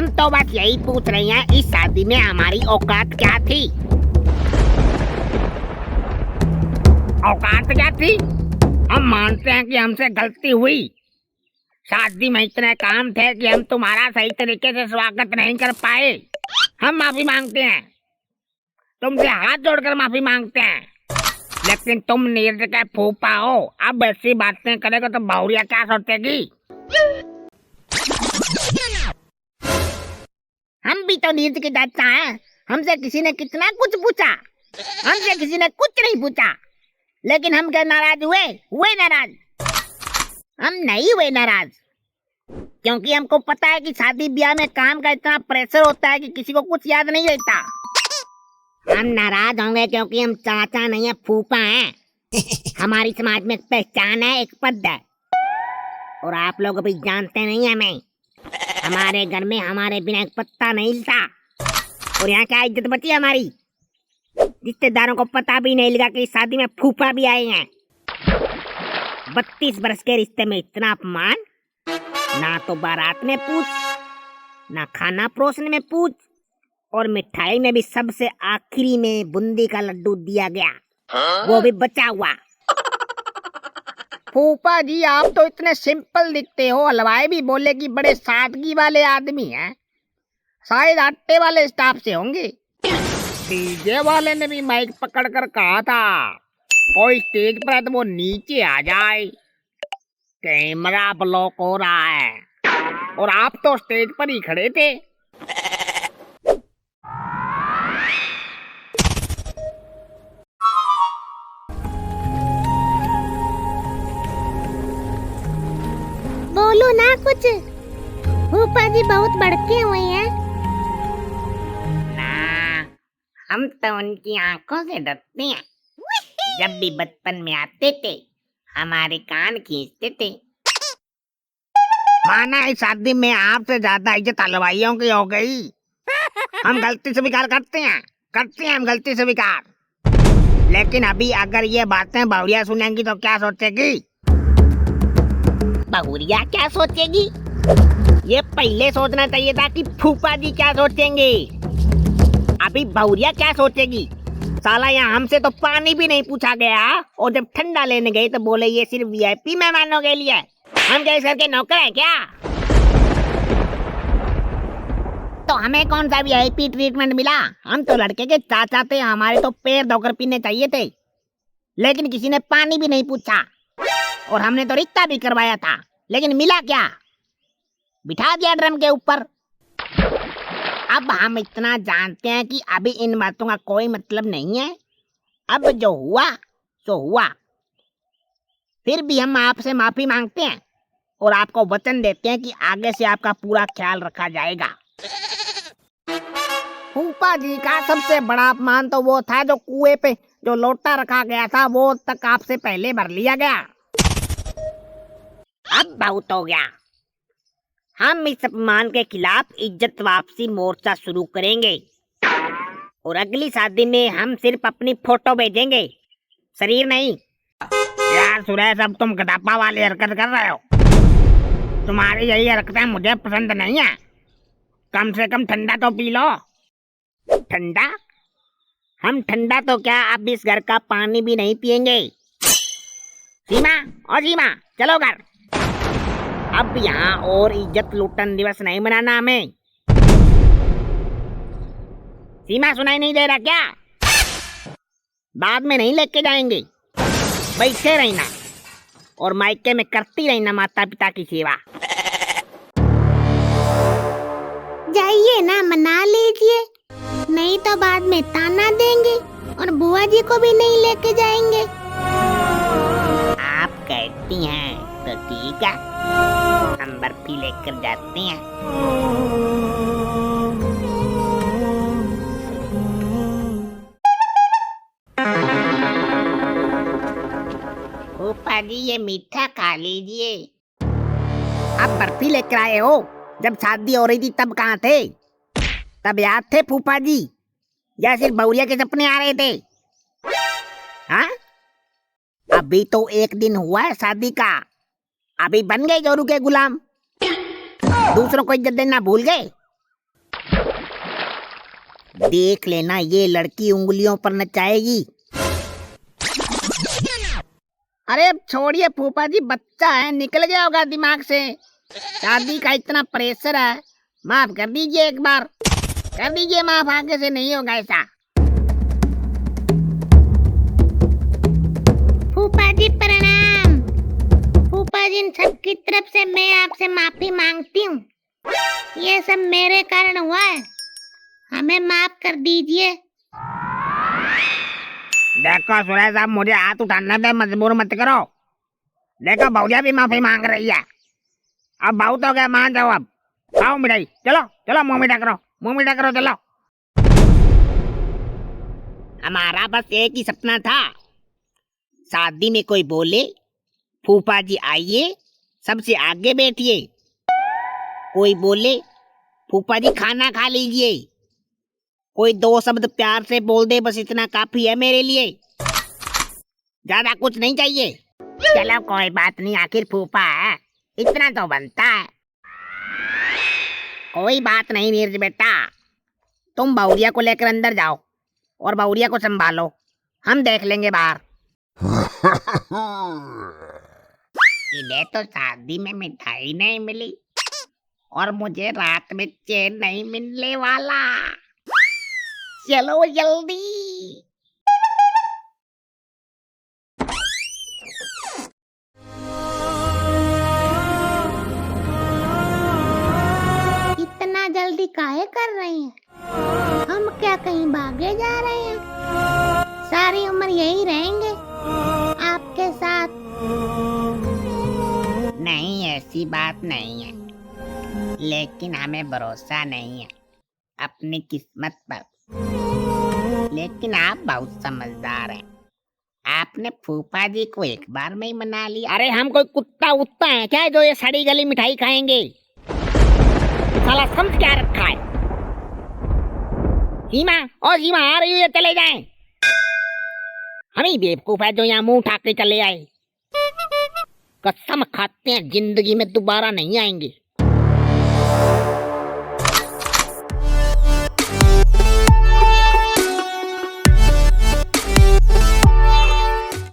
हम तो बस यही पूछ रहे हैं, इस शादी में हमारी औकात क्या थी? औकात क्या थी? हम मानते हैं कि हमसे गलती हुई। शादी में इतने काम थे कि हम तुम्हारा सही तरीके से स्वागत नहीं कर पाए। हम माफी मांगते हैं, तुमसे हाथ जोड़कर माफी मांगते हैं। लेकिन तुम नीरज के फूफा हो, अब ऐसी बातें करेगा तो बहुरिया क्या सोचेगी? हम भी तो नीरज के चाचा हैं। हमसे किसी ने कितना कुछ पूछा, हमसे किसी ने कुछ नहीं पूछा। लेकिन हम क्या नाराज हुए नाराज? हम नहीं हुए नाराज, क्योंकि हमको पता है कि शादी ब्याह में काम का इतना प्रेशर होता है कि किसी को कुछ याद नहीं रहता। हम नाराज होंगे क्योंकि हम चाचा नहीं है, फूफा हैं। हमारी समाज में एक पहचान है, एक पद है, और आप लोग अभी जानते नहीं है हमें। हमारे घर में हमारे बिना एक पत्ता नहीं हिलता, और यहाँ क्या इज्जत बची हमारी? रिश्तेदारों को पता भी नहीं लगा कि शादी में फूफा भी आए हैं। 32 वर्ष के रिश्ते में इतना अपमान, ना तो बारात में पूछ, ना खाना परोसने में पूछ, और मिठाई में भी सबसे आखिरी में बूंदी का लड्डू दिया गया, वो भी बचा हुआ। फूफा जी, आप तो इतने सिंपल दिखते हो। हलवाई भी बोले कि बड़े सादगी वाले आदमी हैं, शायद आटे वाले स्टाफ से होंगे। डीजे वाले ने भी माइक पकड़कर कहा था, कोई स्टेज पर है तो वो नीचे आ जाए, कैमरा ब्लॉक हो रहा है। और आप तो स्टेज पर ही खड़े थे। बोलो ना कुछ, फूफा जी बहुत भड़के हुए हैं। ना, हम तो उनकी आंखों से डरते हैं। जब भी बचपन में आते थे, हमारे कान खींचते थे। माना इस शादी में आपसे ज्यादा इज्जत हलवाइयों की हो गई। हम गलती स्वीकार करते हैं हम गलती स्वीकार। लेकिन अभी अगर ये बातें बहुरिया सुनेंगी तो क्या सोचेगी? बहुरिया क्या सोचेगी? ये पहले सोचना चाहिए था कि फूफा जी क्या सोचेंगे। अभी बहुरिया क्या सोचेगी? साला यहाँ हमसे तो पानी भी नहीं पूछा गया, और जब ठंडा लेने गए तो बोले ये सिर्फ वीआईपी मेहमानों के लिए। हम क्या इस घर के नौकर हैं क्या? तो हमें कौन सा वीआईपी ट्रीटमेंट मिला? हम तो लड़के के चाचा थे, हमारे तो पैर धोकर पीने चाहिए थे। लेकिन किसी ने पानी भी नहीं पूछा, और हमने तो रिश्ता भी करवाया था, लेकिन मिला क्या? बिठा दिया ड्रम के ऊपर। अब हम इतना जानते हैं कि अभी इन बातों का कोई मतलब नहीं है। अब जो हुआ सो हुआ। फिर भी हम आपसे माफी मांगते हैं और आपको वचन देते हैं कि आगे से आपका पूरा ख्याल रखा जाएगा। फूफा जी का सबसे बड़ा अपमान तो वो था जो कुएं पे जो लोटा रखा गया था वो तक आपसे पहले भर लिया गया। अब बहुत हो गया। हम इस अपमान के खिलाफ इज्जत वापसी मोर्चा शुरू करेंगे, और अगली शादी में हम सिर्फ अपनी फोटो भेजेंगे, शरीर नहीं। यार सुरेश, अब तुम गदापा वाली हरकत कर रहे हो। तुम्हारी यही हरकतें मुझे पसंद नहीं है। कम से कम ठंडा तो पी लो। ठंडा? हम ठंडा तो क्या, अब इस घर का पानी भी नहीं पिएंगे। सीमा, और सीमा, चलो घर। अब यहाँ और इज्जत लूटन दिवस नहीं मनाना हमें। सीमा, सुनाई नहीं दे रहा क्या? बाद में नहीं लेके जाएंगे, बैठे रहना और मायके में करती रहना माता पिता की सेवा। जाइए ना, मना लीजिए, नहीं तो बाद में ताना देंगे और बुआ जी को भी नहीं लेके जाएंगे। आप कहती हैं तो ठीक है, हम बर्फी लेकर जाते हैं। फूफा जी, ये मीठा खा लीजिए। आप बर्फी लेकर आए हो? जब शादी हो रही थी तब कहाँ थे? तब याद थे फूफा जी, या सिर्फ बहुरिया के सपने आ रहे थे? हाँ, अभी तो एक दिन हुआ है शादी का, अभी बन गए जोरू के गुलाम। दूसरों को इज्जत देना भूल गए। देख लेना ये लड़की उंगलियों पर नचाएगी। अरे अब छोड़िए फूफा जी, बच्चा है, निकल गया होगा दिमाग से। शादी का इतना प्रेशर है, माफ कर दीजिए, एक बार कर दीजिए माफ, आगे से नहीं होगा ऐसा। फूफा जी प्रणाम। फूफा जी, इन सब की तरफ से मैं आपसे माफी मांगती हूँ। ये सब मेरे कारण हुआ है, हमें माफ कर दीजिए। देखो सुरेश साहब, मुझे हाथ उठाने पे मजबूर मत करो। देखो भौजिया भी माफी मांग रही है, अब बहुत हो गया, मान जाओ। अब खाओ मिठाई, चलो चलो मुंह मीठा करो, मुंह मीठा करो, चलो। हमारा बस एक ही सपना था, शादी में कोई बोले फूफा जी आइए सबसे आगे बैठिए, कोई बोले फूफा जी खाना खा लीजिए, कोई दो शब्द प्यार से बोल दे, बस इतना काफी है मेरे लिए, ज्यादा कुछ नहीं चाहिए। चलो कोई बात नहीं, आखिर फूफा है, इतना तो बनता है। कोई बात नहीं नीरज बेटा, तुम बहुरिया को लेकर अंदर जाओ और बहुरिया को संभालो, हम देख लेंगे बाहर। इन्हें तो शादी में मिठाई नहीं मिली और मुझे रात में चैन नहीं मिलने वाला। चलो जल्दी। इतना जल्दी काहे कर रहे हैं? हम क्या कहीं भागे जा रहे हैं? सारी उम्र यही रहेंगे आपके साथ। नहीं, ऐसी बात नहीं है, लेकिन हमें भरोसा नहीं है अपनी किस्मत पर। लेकिन आप बहुत समझदार हैं, आपने फूफा जी को एक बार में ही मना लिया। अरे हम कोई कुत्ता उत्ता है क्या जो ये सड़ी गली मिठाई खाएंगे? साला समझ क्या रखा है? सीमा और सीमा आ रही है, चले जाएं। हम ही बेवकूफ है जो यहाँ मुंह उठा के चले आए। कसम खाते हैं जिंदगी में दोबारा नहीं आएंगे।